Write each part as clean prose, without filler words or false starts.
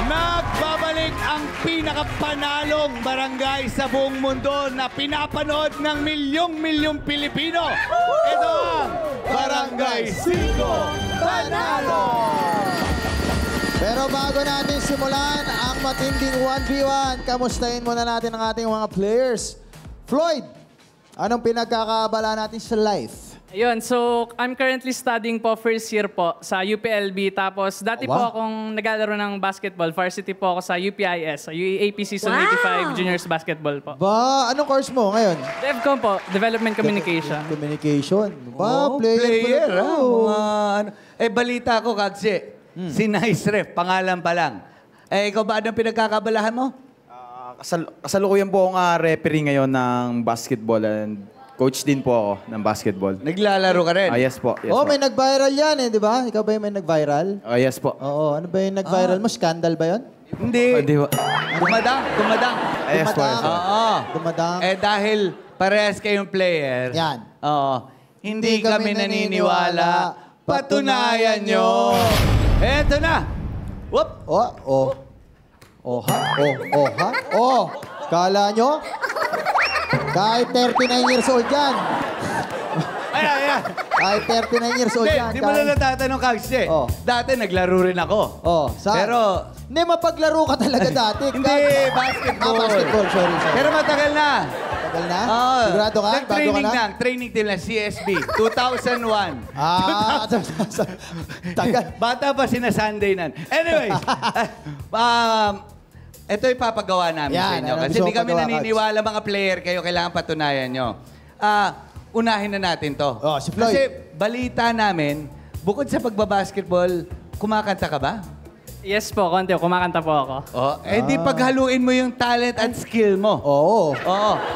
Nagbabalik ang pinakapanalong barangay sa buong mundo na pinapanood ng milyong-milyong Pilipino. Ito ang Barangay 5 Panalo! Pero bago natin simulan ang matinding 1v1, kamustahin muna natin ang ating mga players. Floyd, anong pinagkakaabala natin sa life? Ayun, so I'm currently studying po first year po sa UPLB. Tapos dati po akong naglalaro ng basketball. Varsity po ako sa UPIS, sa UAAP Season 85 Juniors Basketball po. Ba, anong course mo ngayon? DevCom po, Development Communication. Communication. Ba, player. Balita ko, Kagsi. Si Nice Ref, pangalan pa lang. Ikaw ba anong pinagkakabalahan mo? Kasalukuyan po akong referee ngayon ng basketball and coach din po ako ng basketball. Naglalaro ka rin? Yes po. Yes Oh, po. may nag-viral yan eh, di ba? Ikaw ba yung may nag-viral? Yes po. Oo, ano ba yung nag-viral mo? Scandal ba yun? Hindi. Hindi po. Dumadang. Yes po. Yes po. Oo. Dumadang. Dahil parehas kayong player. Yan. Oo. Hindi kami naniniwala. Patunayan nyo. Eto na. Whoop. Kala nyo? Kahit 39 years old yan. Ayan. Kahit 39 years old yan. Hindi mo na natatanong, Kagsi. Dati naglaro rin ako. Pero... Hindi, mapaglaro ka talaga dati. Hindi, basketball. Basketball, sorry. Pero matagal na. Matagal na? Sigurado ka? Bago ka na? Training team lang, CSB. 2001. Tagal. Bata pa sina Sunday nan. Anyways, ito ipapagawa namin sa inyo. Kasi hindi kami naniniwala mga player kayo. Kailangan patunayan nyo. Unahin na natin to. Si Floyd. Kasi balita namin, bukod sa pagbabasketball, kumakanta ka ba? Yes po, konti. Kumakanta po ako. Di paghaluin mo yung talent at skill mo. Oo.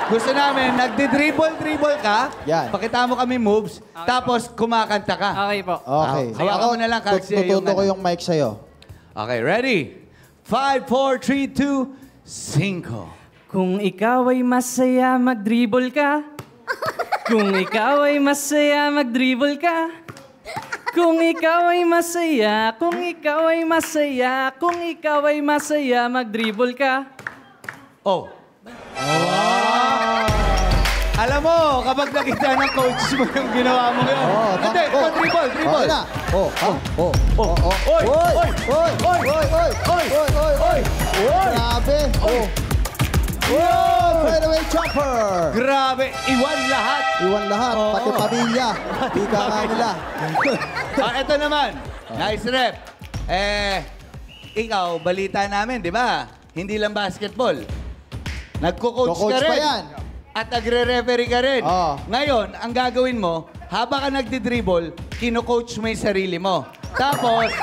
Gusto namin, nagdi-dribble ka. Yan. Pakita mo kami moves, tapos kumakanta ka. Okay po. Okay. Hawakan mo na lang, Kagsi. Tututo ko yung mic sa'yo. Okay, ready? 5, 4, 3, 2, 5. Kung ikaw ay masaya, mag-dribble ka. Kung ikaw ay masaya, mag-dribble ka. Kung ikaw ay masaya, kung ikaw ay masaya, kung ikaw ay masaya, mag-dribble ka. Alam mo, kapag nakita ng coach mo yung ginawa mo yun. Hindi, dribble. Okay na. Grabe. Fadeaway jumper. Grabe, iwan lahat. Pati pamilya. Ika nga nila. Ito naman, Nice Rep. Ikaw, balita namin, di ba? Hindi lang basketball. Nagko-coach ka rin. Pa yan. At nagre-referee ka rin. Oh. Ngayon, ang gagawin mo, habang ka nagdi-dribble, kino-coach mo yung sarili mo. Tapos,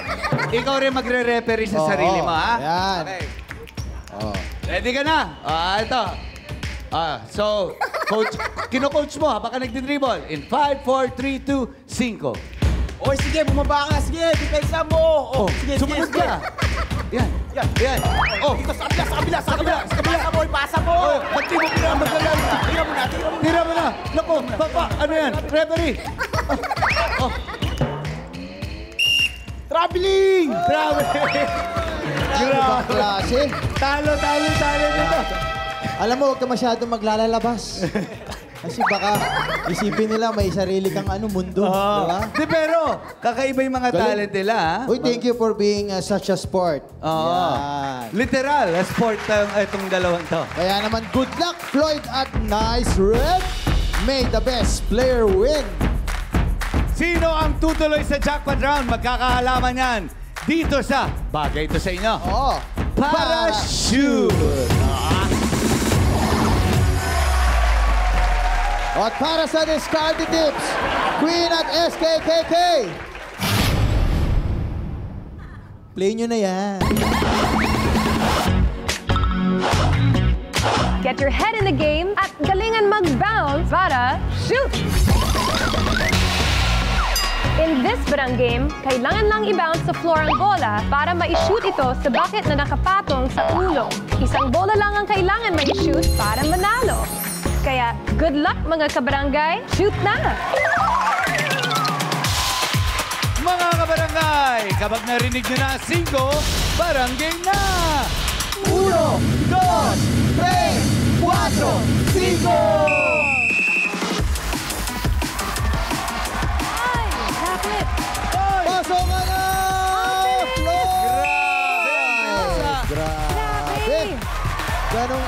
ikaw rin magre-referee sa sarili mo, ha? Yan. Okay. Ready ka na? Ito. So, coach, kino-coach mo habang ka nagdi-dribble. In 5, 4, 3, 2, 5. Oy, sige, bumaba ka. Sige, depensa mo. Sige, sumunod ka. Yan. Dito, sa kabila. Pasa mo, pasa mo. Ba't di mo pinamagalan? Tira mo na. Naku, papa, ano yan? Referee. Traveling! Ibang klase. Talo dito. Alam mo, huwag ka masyadong maglalabas. Kasi baka isipin nila may sarili kang mundo. Diba? Pero, kakaiba yung mga talent nila, ha? Uy, thank you for being such a sport. Yan. Literal, sport itong dalawang to. Kaya naman, good luck, Floyd at Nice Red. May the best player win. Sino ang tutuloy sa jackpot round? Magkakaalaman yan dito sa Bagay Ito Sa Inyo. Parachute! At para sa discarded tips, Queen at SKKK. Play nyo na yan. Get your head in the game at galingan mag-bounce para shoot! In this barang game, kailangan lang i-bounce sa floor ang bola para ma-shoot ito sa bucket na nakapatong sa ulo. Isang bola lang ang kailangan ma-shoot para manalo. Kaya, good luck mga kabarangay, shoot na! Mga kabarangay, kapag narinig nyo na 5, barangay na! 1, 2, 3, 4, 5! Ay, lapit. Pasok ka na! Floyd! Grabe.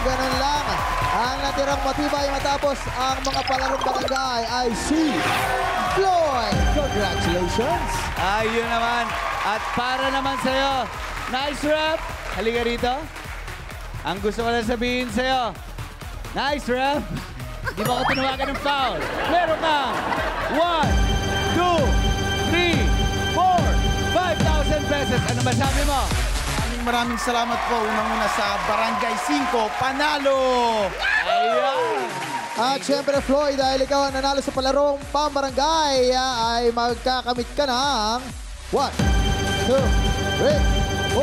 Ganun lang. Ang natirang matibay matapos ang mga palarong barangay ay si Floyd. Congratulations! Ayun naman. At para naman sa'yo, nice rep. Halika rito. Ang gusto ko lang sabihin sa'yo, nice rep. Di ba ako tinawagan ng foul? Meron kang 1, 2, 3, 4, 5,000 pesos. Ano masabi mo? Maraming salamat po. Unang-una sa Barangay 5, panalo! Ayan. At syempre, Floyd, dahil ikaw ang nanalo sa palarong pambarangay, ay magkakamit ka ng 1, 2, 3, 4,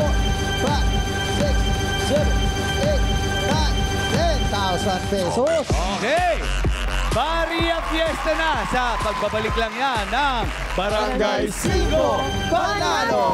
5, 6, 7, 8, 9, 10,000 pesos. Okay. Maria Fiesta na sa pagbabalik lang yan ng Barangay 5 Panalo!